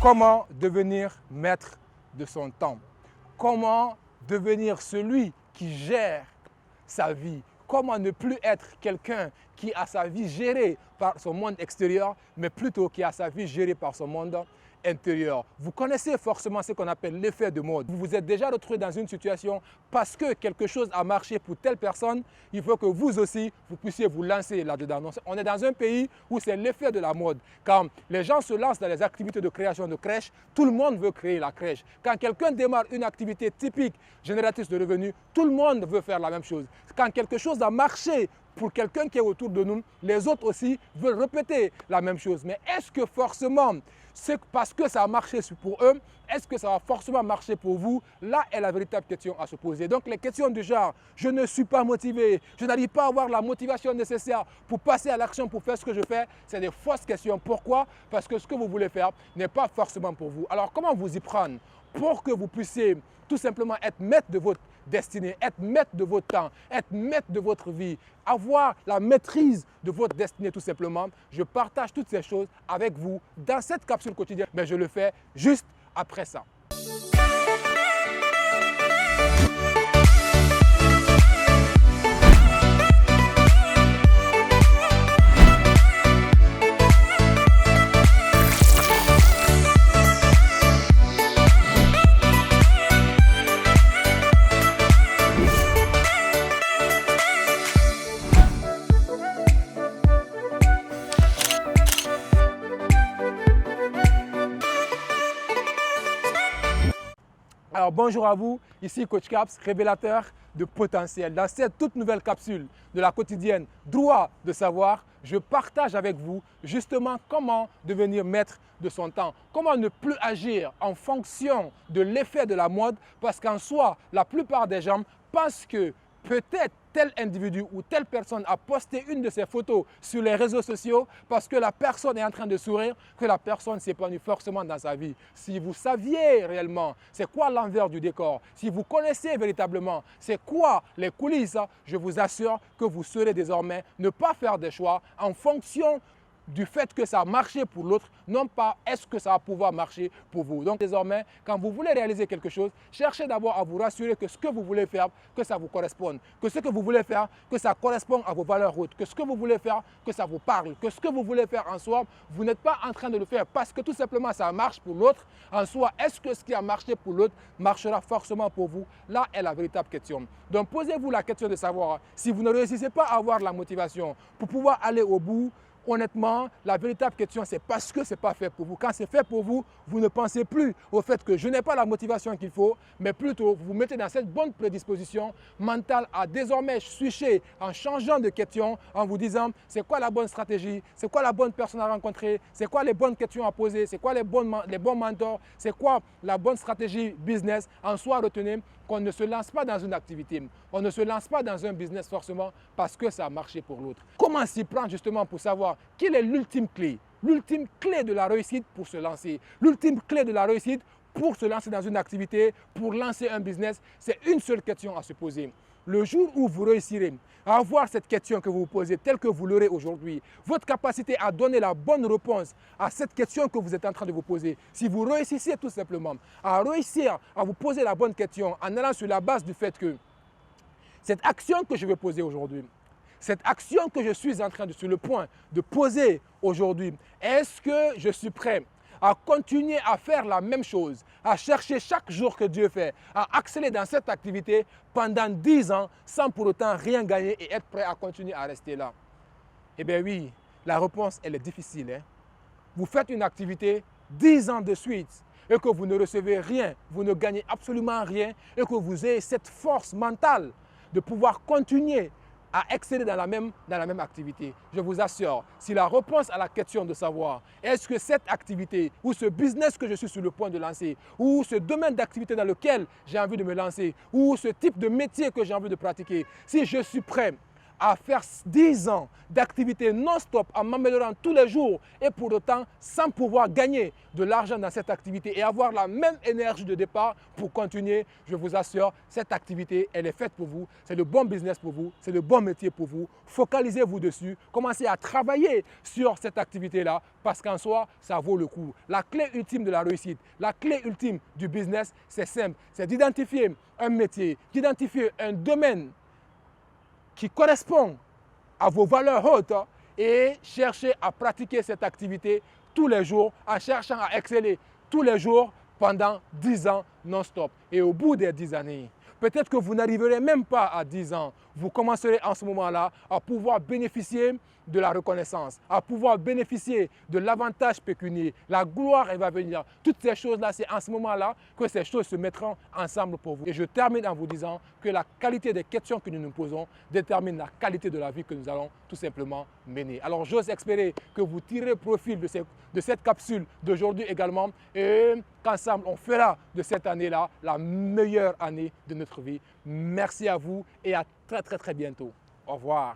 Comment devenir maître de son temps? Comment devenir celui qui gère sa vie? Comment ne plus être quelqu'un qui a sa vie gérée par son monde extérieur, mais plutôt qui a sa vie gérée par son monde intérieur. Vous connaissez forcément ce qu'on appelle l'effet de mode. Vous vous êtes déjà retrouvé dans une situation parce que quelque chose a marché pour telle personne, il faut que vous aussi, vous puissiez vous lancer là-dedans. On est dans un pays où c'est l'effet de la mode. Quand les gens se lancent dans les activités de création de crèches, tout le monde veut créer la crèche. Quand quelqu'un démarre une activité typique génératrice de revenus, tout le monde veut faire la même chose. Quand quelque chose a marché pour quelqu'un qui est autour de nous, les autres aussi veulent répéter la même chose. Mais est-ce que forcément, c'est parce que ça a marché pour eux, est-ce que ça va forcément marcher pour vous? Là est la véritable question à se poser. Donc les questions du genre, je ne suis pas motivé, je n'arrive pas à avoir la motivation nécessaire pour passer à l'action, pour faire ce que je fais, c'est des fausses questions. Pourquoi? Parce que ce que vous voulez faire n'est pas forcément pour vous. Alors comment vous y prendre pour que vous puissiez tout simplement être maître de votre destinée, être maître de votre temps, être maître de votre vie, avoir la maîtrise de votre destinée tout simplement? Je partage toutes ces choses avec vous dans cette capsule quotidienne, mais je le fais juste après ça. Alors bonjour à vous, ici Coach Caps, révélateur de potentiel. Dans cette toute nouvelle capsule de la quotidienne Droit de savoir, je partage avec vous justement comment devenir maître de son temps. Comment ne plus agir en fonction de l'effet de la mode, parce qu'en soi, la plupart des gens pensent que peut-être tel individu ou telle personne a posté une de ses photos sur les réseaux sociaux parce que la personne est en train de sourire, que la personne s'épanouit forcément dans sa vie. Si vous saviez réellement c'est quoi l'envers du décor, si vous connaissez véritablement c'est quoi les coulisses, je vous assure que vous saurez désormais ne pas faire des choix en fonction du fait que ça a marché pour l'autre, non pas est-ce que ça va pouvoir marcher pour vous. Donc désormais, quand vous voulez réaliser quelque chose, cherchez d'abord à vous rassurer que ce que vous voulez faire, que ça vous corresponde, que ce que vous voulez faire, que ça corresponde à vos valeurs hautes, que ce que vous voulez faire, que ça vous parle, que ce que vous voulez faire en soi, vous n'êtes pas en train de le faire parce que tout simplement ça marche pour l'autre. En soi, est-ce que ce qui a marché pour l'autre marchera forcément pour vous? Là est la véritable question. Donc posez-vous la question de savoir si vous ne réussissez pas à avoir la motivation pour pouvoir aller au bout. Honnêtement, la véritable question, c'est parce que ce n'est pas fait pour vous. Quand c'est fait pour vous, vous ne pensez plus au fait que je n'ai pas la motivation qu'il faut, mais plutôt vous vous mettez dans cette bonne prédisposition mentale à désormais switcher en changeant de question, en vous disant c'est quoi la bonne stratégie, c'est quoi la bonne personne à rencontrer, c'est quoi les bonnes questions à poser, c'est quoi les bons mentors, c'est quoi la bonne stratégie business. En soi, retenez qu'on ne se lance pas dans une activité, on ne se lance pas dans un business forcément parce que ça a marché pour l'autre. Comment s'y prendre justement pour savoir quelle est l'ultime clé? L'ultime clé de la réussite pour se lancer, l'ultime clé de la réussite pour se lancer dans une activité, pour lancer un business, c'est une seule question à se poser. Le jour où vous réussirez à avoir cette question que vous vous posez telle que vous l'aurez aujourd'hui, votre capacité à donner la bonne réponse à cette question que vous êtes en train de vous poser, si vous réussissez tout simplement à réussir à vous poser la bonne question en allant sur la base du fait que cette action que je vais poser aujourd'hui, cette action que je suis en train sur le point de poser aujourd'hui, est-ce que je suis prêt à continuer à faire la même chose, à chercher chaque jour que Dieu fait, à accélérer dans cette activité pendant 10 ans sans pour autant rien gagner et être prêt à continuer à rester là? Eh bien oui, la réponse elle est difficile. Vous faites une activité 10 ans de suite et que vous ne recevez rien, vous ne gagnez absolument rien et que vous ayez cette force mentale de pouvoir continuer à exceller dans la même activité. Je vous assure, si la réponse à la question de savoir est-ce que cette activité ou ce business que je suis sur le point de lancer ou ce domaine d'activité dans lequel j'ai envie de me lancer ou ce type de métier que j'ai envie de pratiquer, si je suis prêt à faire 10 ans d'activité non-stop en m'améliorant tous les jours et pour autant sans pouvoir gagner de l'argent dans cette activité et avoir la même énergie de départ pour continuer, je vous assure, cette activité, elle est faite pour vous. C'est le bon business pour vous, c'est le bon métier pour vous. Focalisez-vous dessus, commencez à travailler sur cette activité-là parce qu'en soi, ça vaut le coup. La clé ultime de la réussite, la clé ultime du business, c'est simple, c'est d'identifier un métier, d'identifier un domaine qui correspond à vos valeurs hautes et chercher à pratiquer cette activité tous les jours en cherchant à exceller tous les jours pendant 10 ans non-stop. Et au bout des 10 années, peut-être que vous n'arriverez même pas à 10 ans. Vous commencerez en ce moment-là à pouvoir bénéficier de la reconnaissance, à pouvoir bénéficier de l'avantage pécuniaire. La gloire, elle va venir. Toutes ces choses-là, c'est en ce moment-là que ces choses se mettront ensemble pour vous. Et je termine en vous disant que la qualité des questions que nous nous posons détermine la qualité de la vie que nous allons tout simplement mener. Alors, j'ose espérer que vous tirez profit de cette capsule d'aujourd'hui également et qu'ensemble, on fera de cette année-là la meilleure année de notre vie. Merci à vous et à très bientôt. Au revoir.